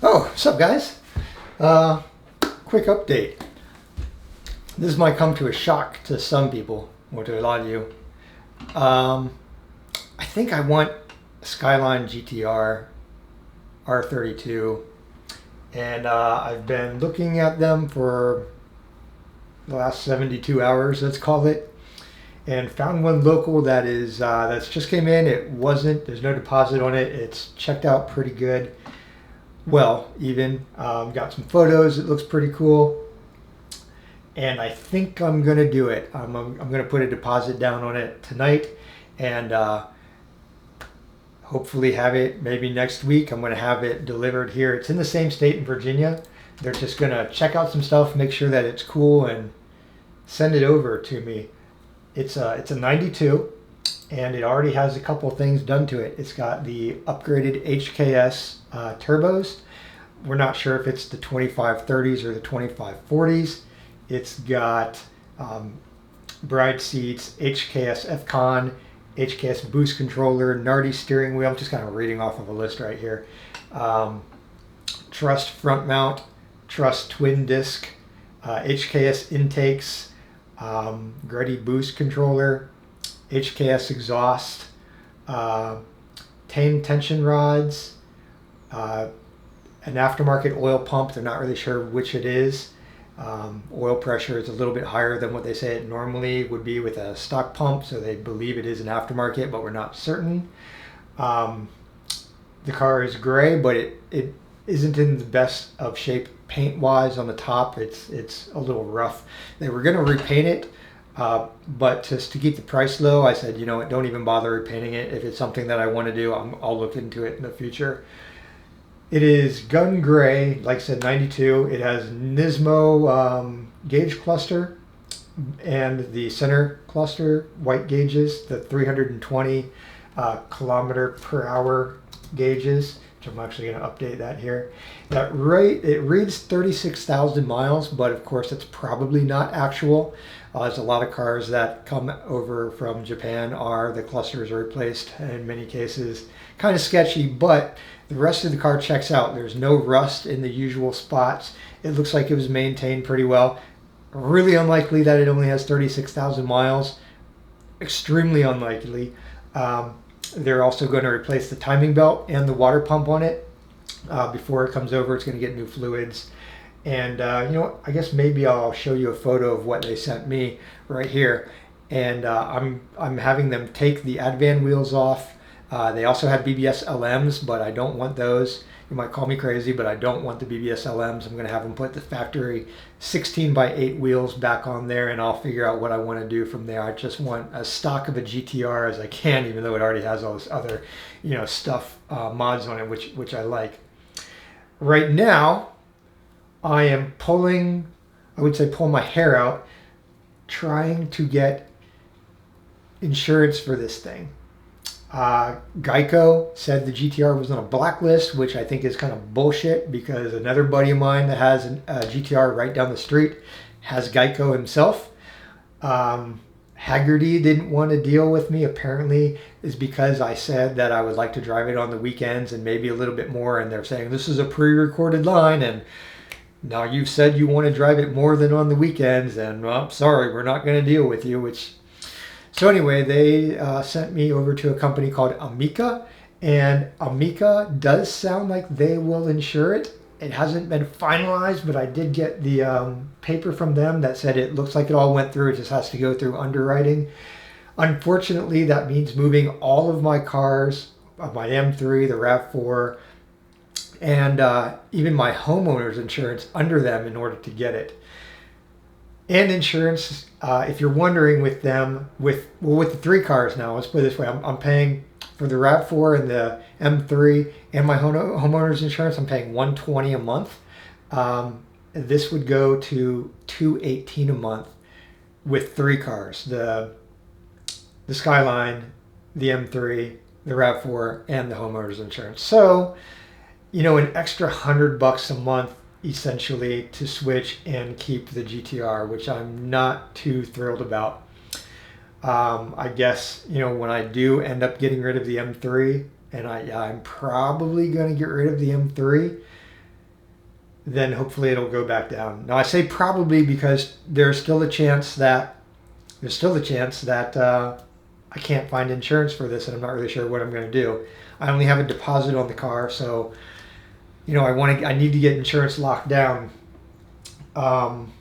Oh, what's up, guys? Quick update. This might come to a shock to some people, or to a lot of you. Um, I think I want Skyline GTR R32, and I've been looking at them for the last 72 hours, let's call it, and found one local that is that's just came in. There's no deposit on it. It's checked out pretty good. Well, even got some photos. It looks pretty cool, and I think I'm gonna do it. I'm gonna put a deposit down on it tonight, and hopefully have it maybe next week. I'm gonna have it delivered here. It's in the same state in Virginia. They're just gonna check out some stuff, make sure that it's cool, and send it over to me. It's a 92, and it already has a couple things done to it. It's got the upgraded HKS turbos. We're not sure if it's the 2530s or the 2540s. It's got bride seats, HKS FCON, HKS boost controller, Nardi steering wheel. I'm just kind of reading off of a list right here. Truss front mount, truss twin disc, HKS intakes, Grady boost controller, HKS exhaust, tame tension rods, an aftermarket oil pump. They're not really sure which it is. Oil pressure is a little bit higher than what they say it normally would be with a stock pump, so they believe it is an aftermarket, but we're not certain. The car is gray, but it isn't in the best of shape paint-wise on the top. It's a little rough. They were going to repaint it, but just to keep the price low, I said, you know what, don't even bother repainting it. If it's something that I want to do, I'll look into it in the future. It is gun gray, like I said, 92. It has Nismo gauge cluster and the center cluster white gauges, the 320 kilometer per hour gauges, which I'm actually going to update that here. That rate, it reads 36,000 miles, but of course it's probably not actual. There's a lot of cars that come over from Japan the clusters are replaced in many cases. Kind of sketchy, but the rest of the car checks out. There's no rust in the usual spots. It looks like it was maintained pretty well. Really unlikely that it only has 36,000 miles. Extremely unlikely. They're also going to replace the timing belt and the water pump on it. Before it comes over, it's going to get new fluids. And you know what? I guess maybe I'll show you a photo of what they sent me right here. And I'm having them take the Advan wheels off. They also have BBS LMs, but I don't want those. You might call me crazy, but I don't want the BBS LMs. I'm going to have them put the factory 16x8 wheels back on there, and I'll figure out what I want to do from there. I just want as stock of a GTR as I can, even though it already has all this other, stuff, mods on it, which I like. Right now, I am pulling my hair out, trying to get insurance for this thing. Geico said the GTR was on a blacklist, which I think is kind of bullshit, because another buddy of mine that has a GTR right down the street has Geico himself. Haggerty didn't want to deal with me, apparently is because I said that I would like to drive it on the weekends and maybe a little bit more, and they're saying this is a pre-recorded line, and now you've said you want to drive it more than on the weekends, and well, sorry, we're not going to deal with you. So anyway, they sent me over to a company called Amica, and Amica does sound like they will insure it. It hasn't been finalized, but I did get the paper from them that said it looks like it all went through. It just has to go through underwriting. Unfortunately, that means moving all of my cars, my M3, the RAV4, and even my homeowner's insurance under them in order to get it. And insurance, if you're wondering, with them, with the three cars now, let's put it this way, I'm paying for the RAV4 and the M3 and my homeowner's insurance, I'm paying $120 a month. This would go to $218 a month with three cars, the Skyline, the M3, the RAV4, and the homeowner's insurance. So, an extra $100 a month essentially to switch and keep the GTR, which I'm not too thrilled about. I guess, when I do end up getting rid of the M3, and I'm probably going to get rid of the M3, then hopefully it'll go back down. Now I say probably because there's still a chance that I can't find insurance for this, and I'm not really sure what I'm going to do. I only have a deposit on the car, so you know I need to get insurance locked down. And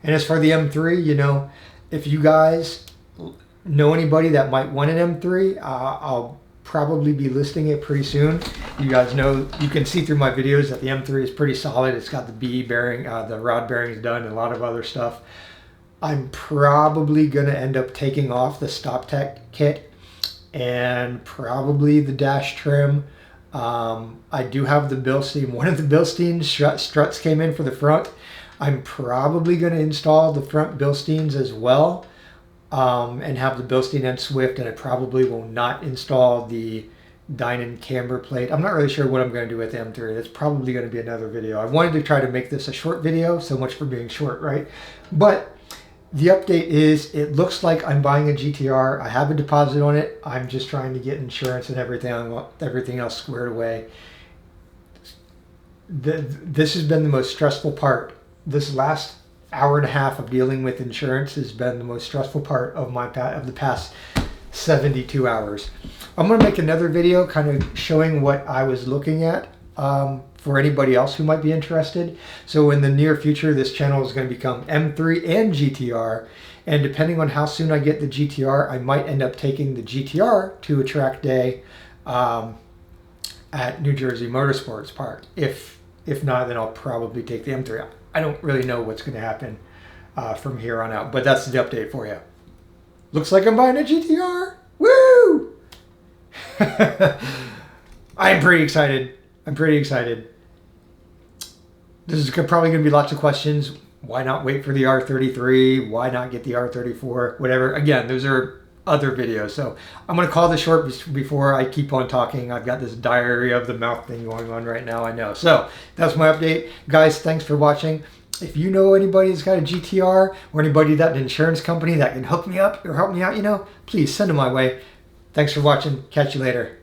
as for the M3, you know, if you guys know anybody that might want an M3, I'll probably be listing it pretty soon. You guys know, you can see through my videos that the M3 is pretty solid. It's got the BE bearing, the rod bearings done, and a lot of other stuff. I'm probably going to end up taking off the Stop Tech kit and probably the dash trim. I do have the Bilstein. One of the Bilstein struts came in for the front. I'm probably going to install the front Bilsteins as well, and have the Bilstein and Swift, and I probably will not install the Dynon camber plate. I'm not really sure what I'm going to do with the M3. It's probably going to be another video. I wanted to try to make this a short video, so much for being short, right? But the update is, it looks like I'm buying a GTR. I have a deposit on it. I'm just trying to get insurance and everything else squared away. This has been the most stressful part. This last hour and a half of dealing with insurance has been the most stressful part of the past 72 hours. I'm going to make another video kind of showing what I was looking at for anybody else who might be interested. So in the near future, this channel is going to become M3 and GTR. And depending on how soon I get the GTR, I might end up taking the GTR to a track day at New Jersey Motorsports Park. If not, then I'll probably take the M3. I don't really know what's going to happen from here on out, but that's the update for you. Looks like I'm buying a GTR. Woo! I'm pretty excited. This is probably going to be lots of questions. Why not wait for the R33? Why not get the R34? Whatever. Again, those are other videos. So I'm going to call this short before I keep on talking. I've got this diary of the mouth thing going on right now, I know. So that's my update. Guys, thanks for watching. If you know anybody that's got a GTR or anybody that an insurance company that can hook me up or help me out, you know, please send them my way. Thanks for watching. Catch you later.